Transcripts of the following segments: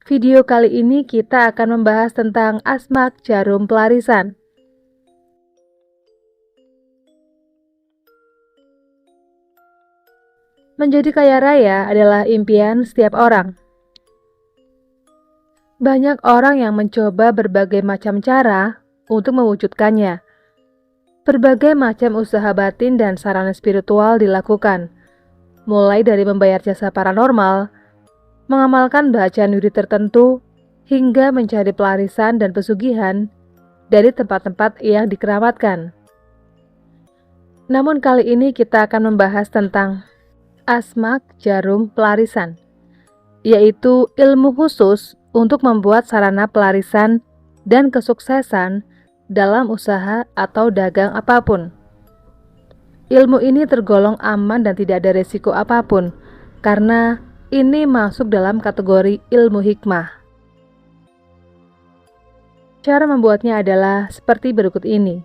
Video kali ini kita akan membahas tentang asmak jarum pelarisan. Menjadi kaya raya adalah impian setiap orang. Banyak orang yang mencoba berbagai macam cara untuk mewujudkannya. Berbagai macam usaha batin dan sarana spiritual dilakukan, mulai dari membayar jasa paranormal, mengamalkan bacaan wirid tertentu, hingga mencari pelarisan dan pesugihan dari tempat-tempat yang dikeramatkan. Namun kali ini kita akan membahas tentang asmak jarum pelarisan, yaitu ilmu khusus untuk membuat sarana pelarisan dan kesuksesan dalam usaha atau dagang apapun. Ilmu ini tergolong aman dan tidak ada resiko apapun, karena ini masuk dalam kategori ilmu hikmah. Cara membuatnya adalah seperti berikut ini.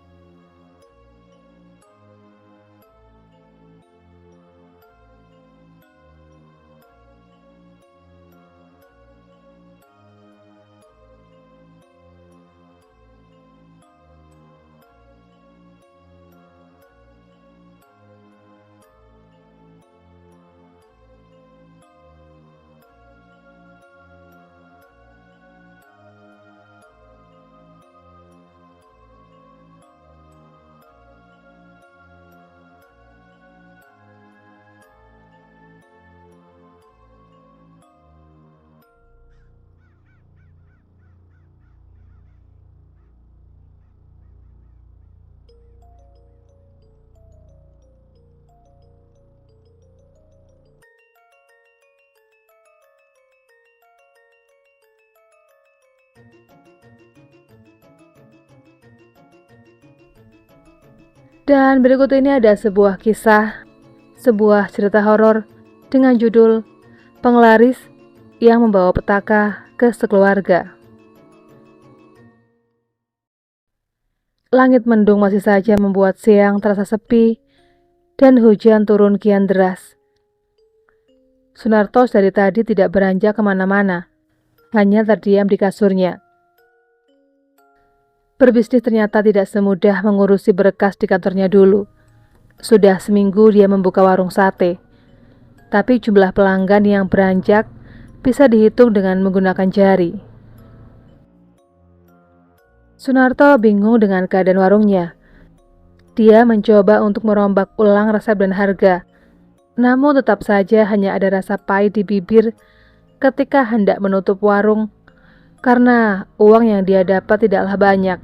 Dan berikut ini ada sebuah kisah, sebuah cerita horor dengan judul Penglaris yang Membawa Petaka ke Sekeluarga. Langit mendung masih saja membuat siang terasa sepi dan hujan turun kian deras. Sunarto dari tadi tidak beranjak kemana-mana, hanya terdiam di kasurnya. Berbisnis ternyata tidak semudah mengurusi berkas di kantornya dulu. Sudah seminggu dia membuka warung sate, tapi jumlah pelanggan yang beranjak bisa dihitung dengan menggunakan jari. Sunarto bingung dengan keadaan warungnya. Dia mencoba untuk merombak ulang resep dan harga, namun tetap saja hanya ada rasa pahit di bibir ketika hendak menutup warung karena uang yang dia dapat tidaklah banyak.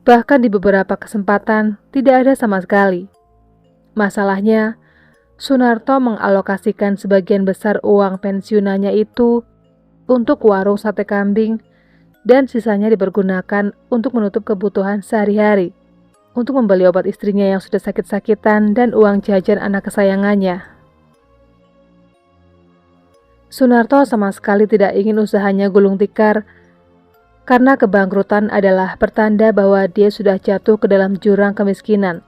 Bahkan di beberapa kesempatan tidak ada sama sekali. Masalahnya, Sunarto mengalokasikan sebagian besar uang pensiunannya itu untuk warung sate kambing dan sisanya dipergunakan untuk menutup kebutuhan sehari-hari, untuk membeli obat istrinya yang sudah sakit-sakitan dan uang jajan anak kesayangannya. Sunarto sama sekali tidak ingin usahanya gulung tikar, karena kebangkrutan adalah pertanda bahwa dia sudah jatuh ke dalam jurang kemiskinan.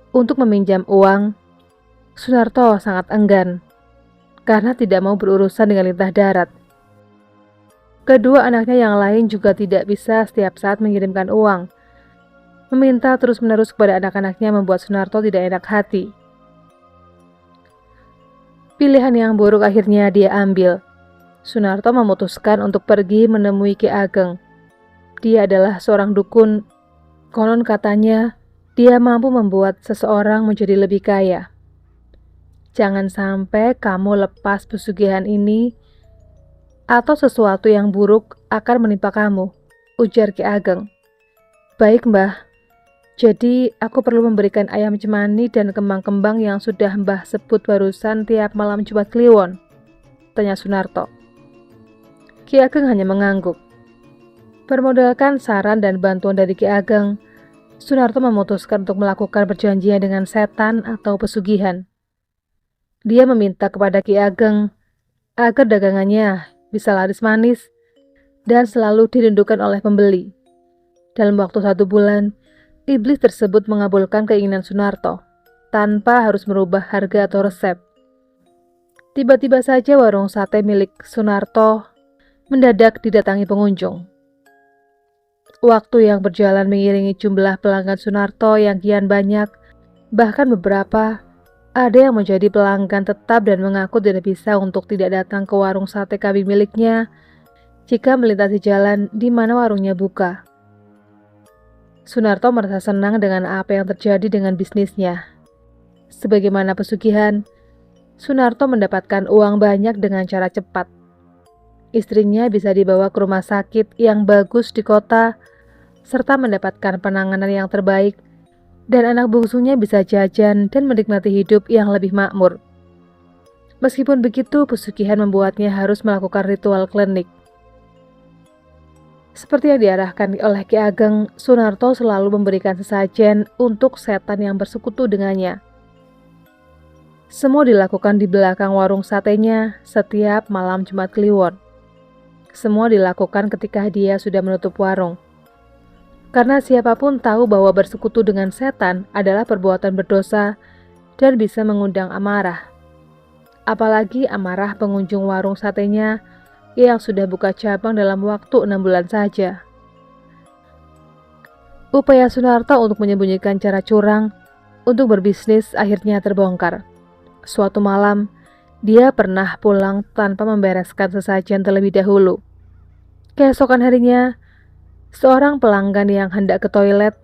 Untuk meminjam uang, Sunarto sangat enggan, karena tidak mau berurusan dengan lintah darat. Kedua anaknya yang lain juga tidak bisa setiap saat mengirimkan uang. Meminta terus-menerus kepada anak-anaknya membuat Sunarto tidak enak hati. Pilihan yang buruk akhirnya dia ambil. Sunarto memutuskan untuk pergi menemui Ki Ageng. Dia adalah seorang dukun. Konon katanya, dia mampu membuat seseorang menjadi lebih kaya. Jangan sampai kamu lepas pesugihan ini, atau sesuatu yang buruk akan menimpa kamu, ujar Ki Ageng. Baik, Mbah. Jadi, aku perlu memberikan ayam cemani dan kembang-kembang yang sudah Mbah sebut barusan tiap malam Jumat Kliwon, tanya Sunarto. Ki Ageng hanya mengangguk. Bermodalkan saran dan bantuan dari Ki Ageng, Sunarto memutuskan untuk melakukan perjanjian dengan setan atau pesugihan. Dia meminta kepada Ki Ageng agar dagangannya bisa laris manis dan selalu dirindukan oleh pembeli. Dalam waktu 1 bulan, iblis tersebut mengabulkan keinginan Sunarto tanpa harus merubah harga atau resep. Tiba-tiba saja warung sate milik Sunarto mendadak didatangi pengunjung. Waktu yang berjalan mengiringi jumlah pelanggan Sunarto yang kian banyak, bahkan beberapa ada yang menjadi pelanggan tetap dan mengaku tidak bisa untuk tidak datang ke warung sate kambing miliknya jika melintasi jalan di mana warungnya buka. Sunarto merasa senang dengan apa yang terjadi dengan bisnisnya. Sebagaimana pesugihan, Sunarto mendapatkan uang banyak dengan cara cepat. Istrinya bisa dibawa ke rumah sakit yang bagus di kota, serta mendapatkan penanganan yang terbaik, dan anak bungsunya bisa jajan dan menikmati hidup yang lebih makmur. Meskipun begitu, pesugihan membuatnya harus melakukan ritual klinik. Seperti yang diarahkan oleh Ki Ageng, Sunarto selalu memberikan sesajen untuk setan yang bersekutu dengannya. Semua dilakukan di belakang warung satenya setiap malam Jumat Kliwon. Semua dilakukan ketika dia sudah menutup warung. Karena siapapun tahu bahwa bersekutu dengan setan adalah perbuatan berdosa dan bisa mengundang amarah. Apalagi amarah pengunjung warung satenya yang sudah buka cabang dalam waktu 6 bulan saja. Upaya Sunarto untuk menyembunyikan cara curang untuk berbisnis akhirnya terbongkar. Suatu malam, dia pernah pulang tanpa membereskan sesajen terlebih dahulu. Keesokan harinya, seorang pelanggan yang hendak ke toilet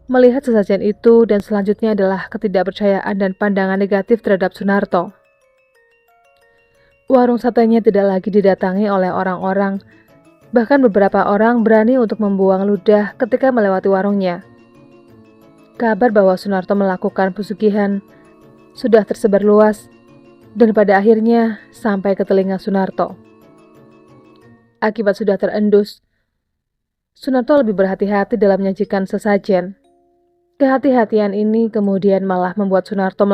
melihat sesajen itu dan selanjutnya adalah ketidakpercayaan dan pandangan negatif terhadap Sunarto. Warung satenya tidak lagi didatangi oleh orang-orang, bahkan beberapa orang berani untuk membuang ludah ketika melewati warungnya. Kabar bahwa Sunarto melakukan pesugihan sudah tersebar luas dan pada akhirnya sampai ke telinga Sunarto. Akibat sudah terendus, Sunarto lebih berhati-hati dalam menyajikan sesajen. Kehati-hatian ini kemudian malah membuat Sunarto